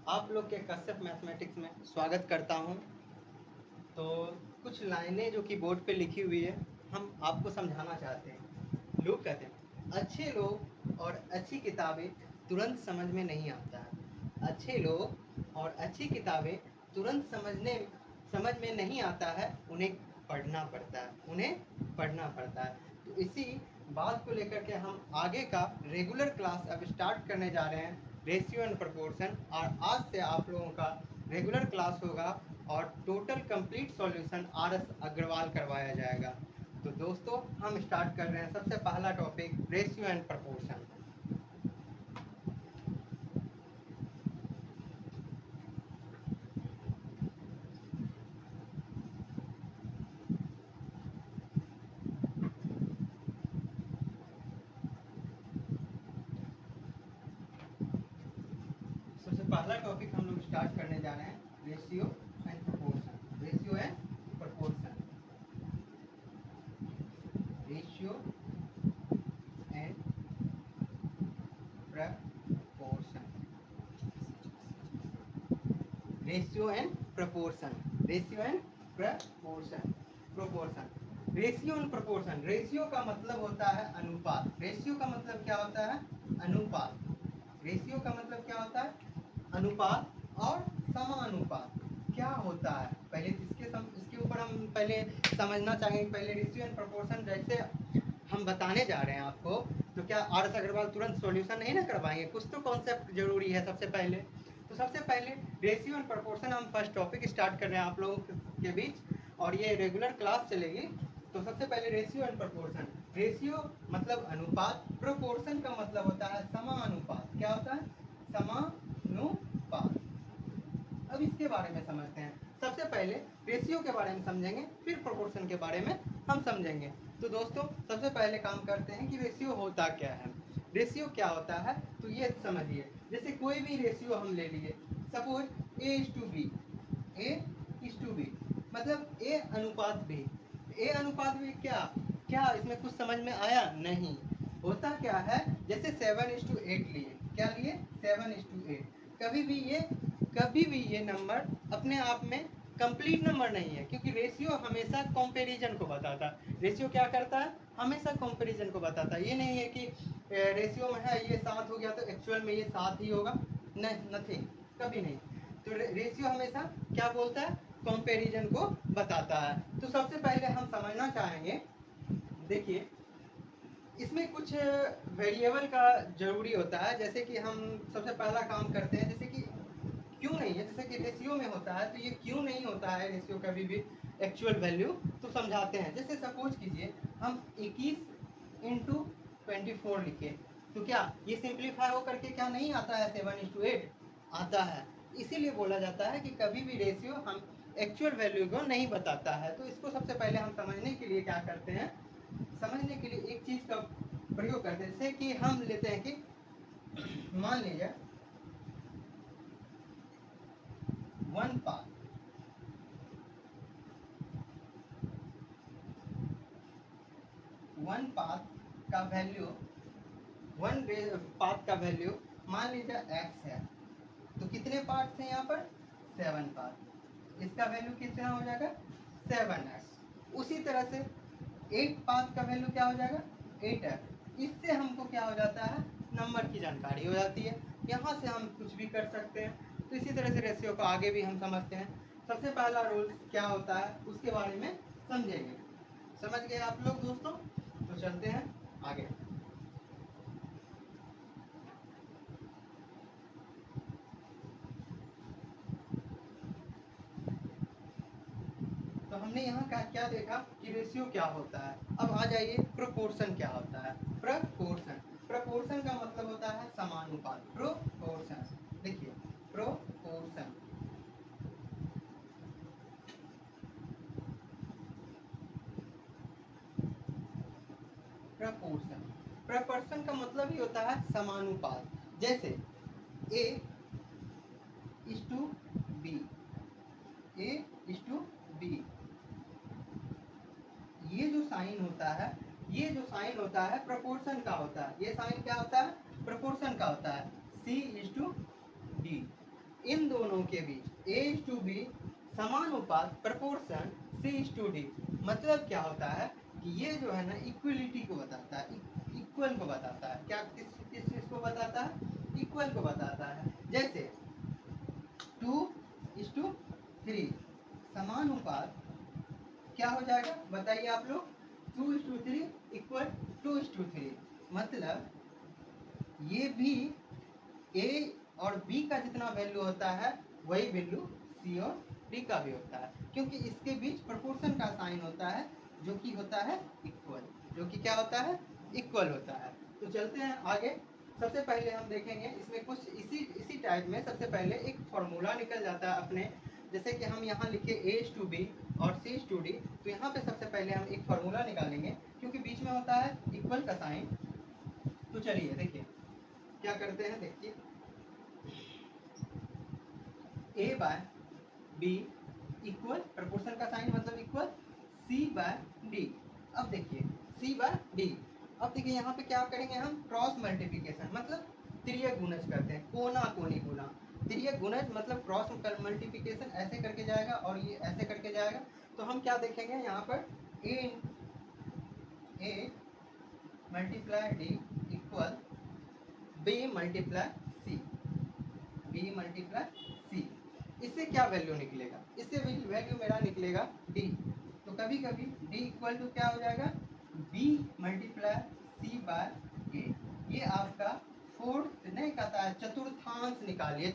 आप लोग के कश्यप मैथमेटिक्स में स्वागत करता हूं। तो कुछ लाइनें जो कि बोर्ड पे लिखी हुई है, हम आपको समझाना चाहते हैं। लोग कहते हैं अच्छे लोग और अच्छी किताबें तुरंत समझ में नहीं आता है। अच्छे लोग और अच्छी किताबें तुरंत समझ में नहीं आता है, उन्हें पढ़ना पड़ता है। तो इसी बात को लेकर के हम आगे का रेगुलर क्लास अब स्टार्ट करने जा रहे हैं, रेशियो एंड प्रोपोर्शन। और आज से आप लोगों का रेगुलर क्लास होगा और total complete solution RS Agarwal करवाया जाएगा। तो दोस्तों हम स्टार्ट कर रहे हैं। सबसे पहला टॉपिक रेशियो एंड प्रोपोर्शन। सबसे पहला टॉपिक हम लोग स्टार्ट करने जा रहे हैं, ratio and proportion. Ratio and proportion. Ratio and proportion. Ratio and proportion. Ratio and proportion. Ratio and proportion. Ratio का मतलब होता है अनुपात। रेशियो का मतलब क्या होता है? अनुपात। रेशियो का मतलब क्या होता है? अनुपात। और समानुपात क्या होता है, पहले इसके ऊपर हम पहले समझना चाहेंगे। पहले रेशियो एंड प्रोपोर्शन जैसे हम बताने जा रहे हैं आपको, तो क्या RS अग्रवाल तुरंत सॉल्यूशन नहीं ना करवाएंगे, कुछ तो कॉन्सेप्ट जरूरी है सबसे पहले। तो सबसे पहले रेशियो एंड प्रोपोर्शन हम फर्स्ट टॉपिक स्टार्ट कर रहे हैं आप लोगों के बीच, और ये रेगुलर क्लास चलेगी। तो सबसे पहले रेशियो एंड प्रोपोर्शन। रेशियो मतलब अनुपात, प्रोपोर्शन का मतलब होता है समानुपात। क्या होता है? समानुपात। अब इसके बारे में समझते हैं। सबसे पहले रेशियो के बारे में समझेंगे, फिर प्रोपोर्शन के बारे में हम समझेंगे। तो दोस्तों सबसे पहले काम करते हैं कि रेशियो होता क्या है। रेशियो क्या होता है तो ये समझिए, जैसे कोई भी रेशियो हम ले लिए, सपोज A:B। A:B मतलब A अनुपात B। A अनुपात B क्या क्या इसमें कुछ समझ में आया? नहीं। होता क्या है, जैसे 7:8 लिए, क्या लिए? 7:8। कभी भी ये नंबर अपने आप में कंप्लीट नंबर नहीं है, क्योंकि रेशियो हमेशा कंपैरिजन को बताता है। रेशियो क्या करता है? हमेशा कंपैरिजन को बताता है। ये नहीं है कि रेशियो में है ये 7 हो गया तो एक्चुअल में ये 7 ही होगा, नहीं, नथिंग, कभी नहीं। तो रेशियो हमेशा क्या बोलता है? कंपैरिजन को बताता है। तो सबसे पहले हम समझना चाहेंगे, देखिए इसमें कुछ वेरिएबल का जरूरी होता है। जैसे कि हम सबसे पहला काम करते हैं, जैसे कि क्यों नहीं है, जैसे कि रेशियो में होता है, तो ये क्यों नहीं होता है रेशियो कभी भी एक्चुअल वैल्यू, तो समझाते हैं। जैसे सपोज कीजिए हम 21 × 24 लिखे, तो क्या ये सिंप्लीफाई होकर के क्या नहीं आता है? 7:8 आता है। इसीलिए बोला जाता है कि कभी भी रेशियो हम एक्चुअल वैल्यू को नहीं बताता है। तो इसको सबसे पहले हम समझने के लिए क्या करते हैं, समझने के लिए एक चीज का प्रयोग करते हैं। जैसे कि हम लेते हैं कि मान लीजिए 1 पाथ। 1 पाथ का वैल्यू 1 पाथ का वैल्यू मान लीजिए x है, तो कितने पार्ट थे यहाँ पर? 7 पार्ट। इसका वैल्यू कितना हो जाएगा? 7x। उसी तरह से 8 पाथ का वैल्यू क्या हो जाएगा? 8x। इससे हमको क्या हो जाता है? नंबर की जानकारी हो जाती है। यहाँ से हम कुछ भी कर सकते हैं। तो इसी तरह से रेशियो को आगे भी हम समझते हैं। सबसे पहला रूल क्या होता है उसके बारे में समझेंगे। समझ गए आप लोग दोस्तों? तो चलते हैं आगे। तो हमने यहाँ का क्या देखा कि रेशियो क्या होता है। अब आ जाइए प्रोपोर्शन क्या होता है। प्रोपोर्शन का मतलब होता है समानुपात। प्रोपोर्शन, देखिए प्रोपोर्शन। प्रोपोर्शन का मतलब ही होता है समानुपात। जैसे A:B। A:B ये जो साइन होता है प्रोपोर्शन का होता है। ये साइन क्या होता है? प्रोपोर्शन का होता है। C:D। इन दोनों के बीच A:B समानुपात प्रपोर्शन C:D। मतलब क्या होता है कि ये जो है ना इक्वलिटी को बताता है, इक्वल को बताता है। क्या किस किस चीज को बताता है? इक्वल को बताता है। जैसे 2:3 समानुपात क्या हो जाएगा बताइए आप लोग? 2:3 इक्वल 2:3। मतलब ये भी ए और बी का जितना वैल्यू होता है वही वैल्यू सी और डी का भी होता है, क्योंकि इसके बीच प्रोपोर्शन का साइन होता है जो कि होता है इक्वल, जो कि क्या होता है? इक्वल होता है। तो चलते हैं आगे। सबसे पहले हम देखेंगे इसमें कुछ इसी टाइप में। सबसे पहले एक फॉर्मूला निकल जाता है अपने, जैसे कि हम यहाँ लिखे A:B और C:D, तो यहाँ पे सबसे पहले हम एक फॉर्मूला निकालेंगे क्योंकि बीच में होता है इक्वल का साइन। तो चलिए देखिए क्या करते हैं, देखिए A/B इक्वल प्रपोर्शन का साइन मतलब इक्वल C/D। अब देखिए C/D। अब देखिए यहाँ पे क्या करेंगे हम? क्रॉस मल्टीप्लिकेशन मतलब तिर्यक गुणज करते हैं, कोना कोनी गुना। तिर्यक गुणज मतलब क्रॉस मल्टीप्लिकेशन ऐसे करके जाएगा और ये ऐसे करके जाएगा। तो हम क्या देखेंगे यहाँ पर? A multiply D equal B multiply C। B multiply C। इससे क्या वैल्यू निकलेगा? इससे वैल्यू मेरा निकलेगा D। तो कभी कभी D इक्वल टू क्या हो जाएगा? B multiply C/A। ये आपका फोर्थ नहीं कहता है, चतुर्थांश निकालिए।